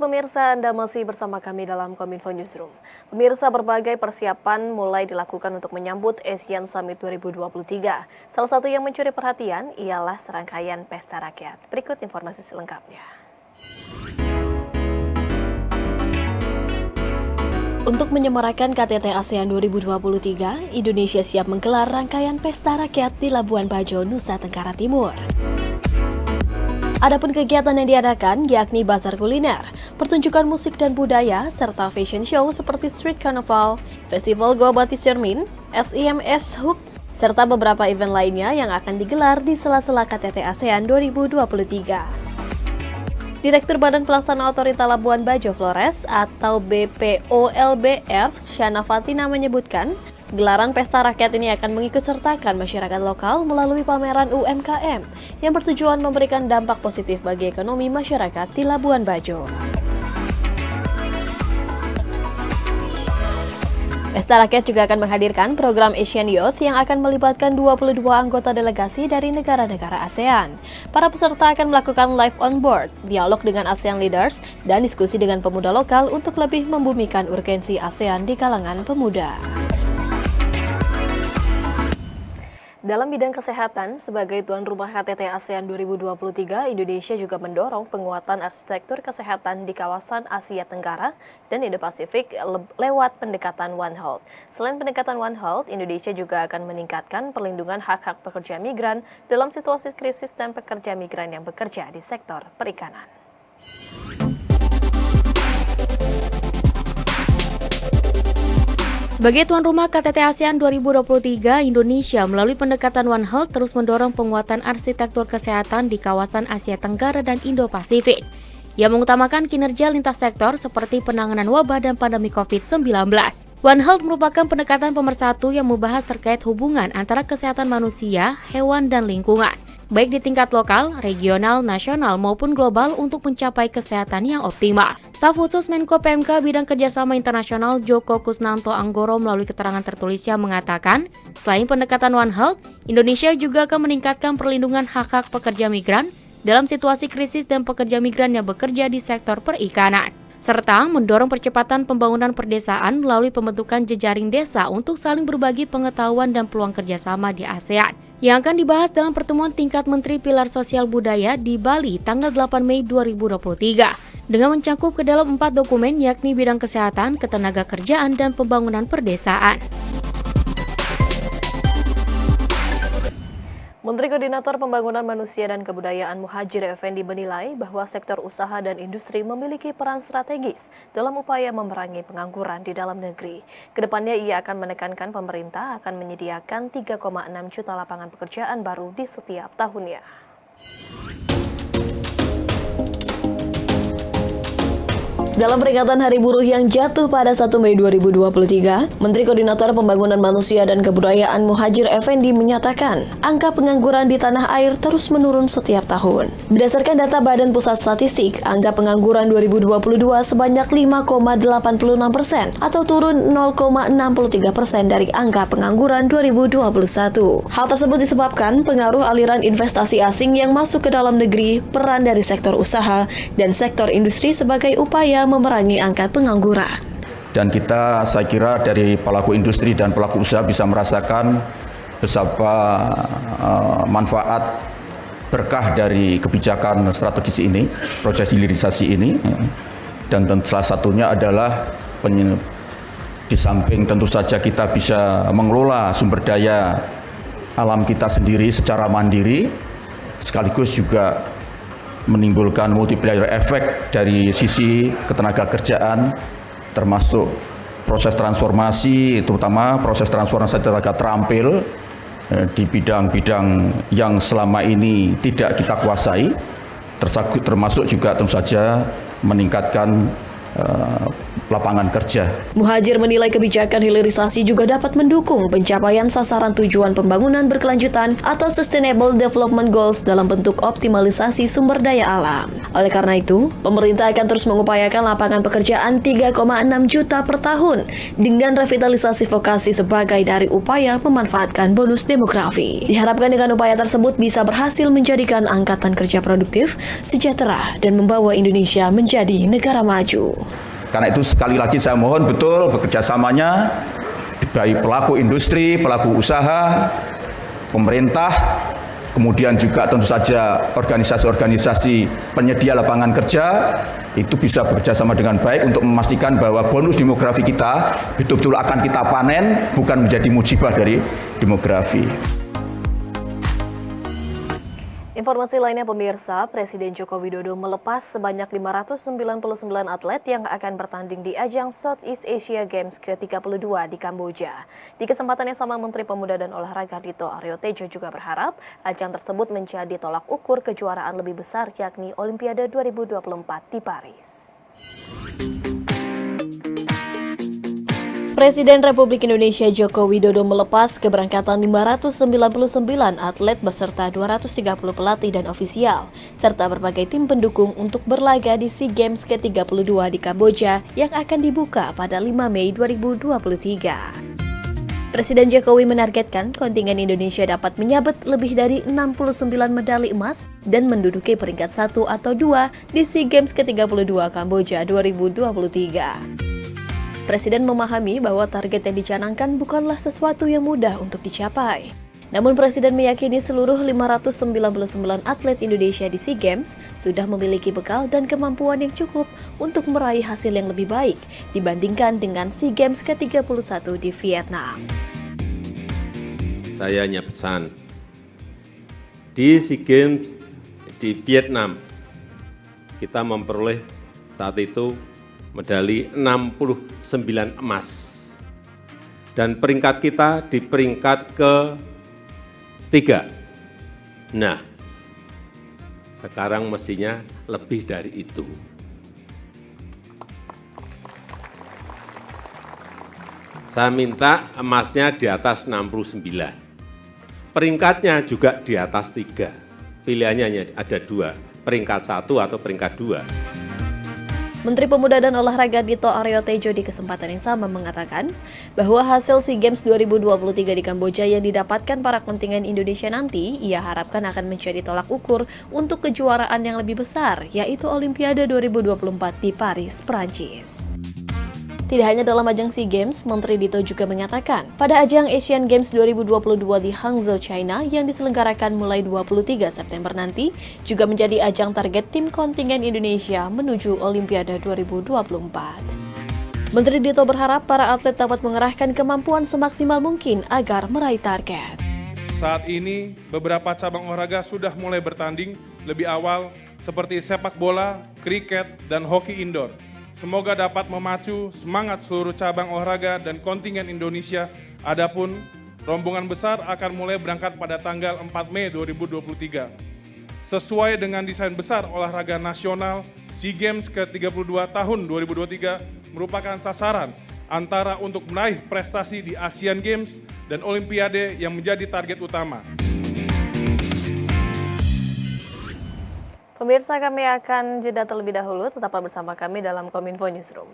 pemirsa, Anda masih bersama kami dalam Kominfo Newsroom. Pemirsa, berbagai persiapan mulai dilakukan untuk menyambut Asian Summit 2023. Salah satu yang mencuri perhatian ialah serangkaian pesta rakyat. Berikut informasi selengkapnya. Untuk menyemarakan KTT ASEAN 2023, Indonesia siap menggelar rangkaian pesta rakyat di Labuan Bajo, Nusa Tenggara Timur. Adapun kegiatan yang diadakan yakni bazar kuliner, pertunjukan musik dan budaya, serta fashion show seperti Street Carnival, Festival Goa Batik Cermin, SIMS Hook, serta beberapa event lainnya yang akan digelar di sela-sela KTT ASEAN 2023. Direktur Badan Pelaksana Otorita Labuan Bajo Flores atau BPOLBF, Shana Fatina menyebutkan, gelaran pesta rakyat ini akan mengikutsertakan masyarakat lokal melalui pameran UMKM yang bertujuan memberikan dampak positif bagi ekonomi masyarakat di Labuan Bajo. Pesta rakyat juga akan menghadirkan program Asian Youth yang akan melibatkan 22 anggota delegasi dari negara-negara ASEAN. Para peserta akan melakukan live on board, dialog dengan ASEAN leaders, dan diskusi dengan pemuda lokal untuk lebih membumikan urgensi ASEAN di kalangan pemuda. Dalam bidang kesehatan, sebagai tuan rumah KTT ASEAN 2023, Indonesia juga mendorong penguatan arsitektur kesehatan di kawasan Asia Tenggara dan Indo-Pasifik lewat pendekatan One Health. Selain pendekatan One Health, Indonesia juga akan meningkatkan perlindungan hak-hak pekerja migran dalam situasi krisis dan pekerja migran yang bekerja di sektor perikanan. Sebagai tuan rumah KTT ASEAN 2023, Indonesia melalui pendekatan One Health terus mendorong penguatan arsitektur kesehatan di kawasan Asia Tenggara dan Indo-Pasifik. Ia mengutamakan kinerja lintas sektor seperti penanganan wabah dan pandemi COVID-19. One Health merupakan pendekatan pemersatu yang membahas terkait hubungan antara kesehatan manusia, hewan, dan lingkungan, baik di tingkat lokal, regional, nasional, maupun global untuk mencapai kesehatan yang optimal. Staf khusus Menko PMK bidang kerjasama internasional Joko Kusnanto Anggoro melalui keterangan tertulisnya mengatakan, selain pendekatan One Health, Indonesia juga akan meningkatkan perlindungan hak-hak pekerja migran dalam situasi krisis dan pekerja migran yang bekerja di sektor perikanan, serta mendorong percepatan pembangunan perdesaan melalui pembentukan jejaring desa untuk saling berbagi pengetahuan dan peluang kerjasama di ASEAN, yang akan dibahas dalam pertemuan tingkat Menteri Pilar Sosial Budaya di Bali tanggal 8 Mei 2023 dengan mencakup ke dalam 4 dokumen yakni bidang kesehatan, ketenagakerjaan, dan pembangunan perdesaan. Menteri Koordinator Pembangunan Manusia dan Kebudayaan Muhadjir Effendi menilai bahwa sektor usaha dan industri memiliki peran strategis dalam upaya memerangi pengangguran di dalam negeri. Kedepannya ia akan menekankan pemerintah akan menyediakan 3,6 juta lapangan pekerjaan baru di setiap tahunnya. Dalam peringatan Hari Buruh yang jatuh pada 1 Mei 2023, Menteri Koordinator Pembangunan Manusia dan Kebudayaan Muhadjir Effendi menyatakan angka pengangguran di tanah air terus menurun setiap tahun. Berdasarkan data Badan Pusat Statistik, angka pengangguran 2022 sebanyak 5,86% atau turun 0,63% dari angka pengangguran 2021. Hal tersebut disebabkan pengaruh aliran investasi asing yang masuk ke dalam negeri, peran dari sektor usaha dan sektor industri sebagai upaya memerangi angka pengangguran. Dan kita, saya kira dari pelaku industri dan pelaku usaha bisa merasakan betapa manfaat berkah dari kebijakan strategis ini, proses hilirisasi ini. Dan salah satunya adalah di samping tentu saja kita bisa mengelola sumber daya alam kita sendiri secara mandiri, sekaligus juga menimbulkan multiplier efek dari sisi ketenagakerjaan, termasuk proses transformasi, terutama proses transformasi tenaga terampil di bidang-bidang yang selama ini tidak kita kuasai, termasuk juga tentu saja meningkatkan lapangan kerja. Muhajir menilai kebijakan hilirisasi juga dapat mendukung pencapaian sasaran tujuan pembangunan berkelanjutan atau Sustainable Development Goals dalam bentuk optimalisasi sumber daya alam. Oleh karena itu, pemerintah akan terus mengupayakan lapangan pekerjaan 3,6 juta per tahun dengan revitalisasi vokasi sebagai dari upaya memanfaatkan bonus demografi. Diharapkan dengan upaya tersebut bisa berhasil menjadikan angkatan kerja produktif, sejahtera, dan membawa Indonesia menjadi negara maju. Karena itu sekali lagi saya mohon betul bekerjasamanya baik pelaku industri, pelaku usaha, pemerintah, kemudian juga tentu saja organisasi-organisasi penyedia lapangan kerja itu bisa bekerjasama dengan baik untuk memastikan bahwa bonus demografi kita betul-betul akan kita panen, bukan menjadi musibah dari demografi. Informasi lainnya pemirsa, Presiden Joko Widodo melepas sebanyak 599 atlet yang akan bertanding di ajang Southeast Asia Games ke-32 di Kamboja. Di kesempatan yang sama, Menteri Pemuda dan Olahraga Dito Aryo Tejo juga berharap ajang tersebut menjadi tolak ukur kejuaraan lebih besar yakni Olimpiade 2024 di Paris. Presiden Republik Indonesia Joko Widodo melepas keberangkatan 599 atlet beserta 230 pelatih dan ofisial, serta berbagai tim pendukung untuk berlaga di SEA Games ke-32 di Kamboja yang akan dibuka pada 5 Mei 2023. Presiden Jokowi menargetkan kontingen Indonesia dapat menyabet lebih dari 69 medali emas dan menduduki peringkat 1 atau 2 di SEA Games ke-32 Kamboja 2023. Presiden memahami bahwa target yang dicanangkan bukanlah sesuatu yang mudah untuk dicapai. Namun Presiden meyakini seluruh 599 atlet Indonesia di SEA Games sudah memiliki bekal dan kemampuan yang cukup untuk meraih hasil yang lebih baik dibandingkan dengan SEA Games ke-31 di Vietnam. Saya hanya pesan, di SEA Games di Vietnam kita memperoleh saat itu medali 69 emas. Dan peringkat kita di peringkat ke-3. Nah, sekarang mestinya lebih dari itu. Saya minta emasnya di atas 69. Peringkatnya juga di atas 3. Pilihannya hanya ada 2, peringkat 1 atau peringkat 2. Menteri Pemuda dan Olahraga Dito Aryo Tejo di kesempatan yang sama mengatakan bahwa hasil SEA Games 2023 di Kamboja yang didapatkan para kontingen Indonesia nanti ia harapkan akan menjadi tolak ukur untuk kejuaraan yang lebih besar, yaitu Olimpiade 2024 di Paris, Prancis. Tidak hanya dalam ajang SEA Games, Menteri Dito juga mengatakan, pada ajang Asian Games 2022 di Hangzhou, China yang diselenggarakan mulai 23 September nanti, juga menjadi ajang target tim kontingen Indonesia menuju Olimpiade 2024. Menteri Dito berharap para atlet dapat mengerahkan kemampuan semaksimal mungkin agar meraih target. Saat ini, beberapa cabang olahraga sudah mulai bertanding lebih awal seperti sepak bola, kriket, dan hoki indoor. Semoga dapat memacu semangat seluruh cabang olahraga dan kontingen Indonesia. Adapun rombongan besar akan mulai berangkat pada tanggal 4 Mei 2023. Sesuai dengan desain besar olahraga nasional, SEA Games ke-32 tahun 2023 merupakan sasaran antara untuk meraih prestasi di Asian Games dan Olimpiade yang menjadi target utama. Pemirsa, kami akan jeda terlebih dahulu, tetaplah bersama kami dalam Kominfo Newsroom.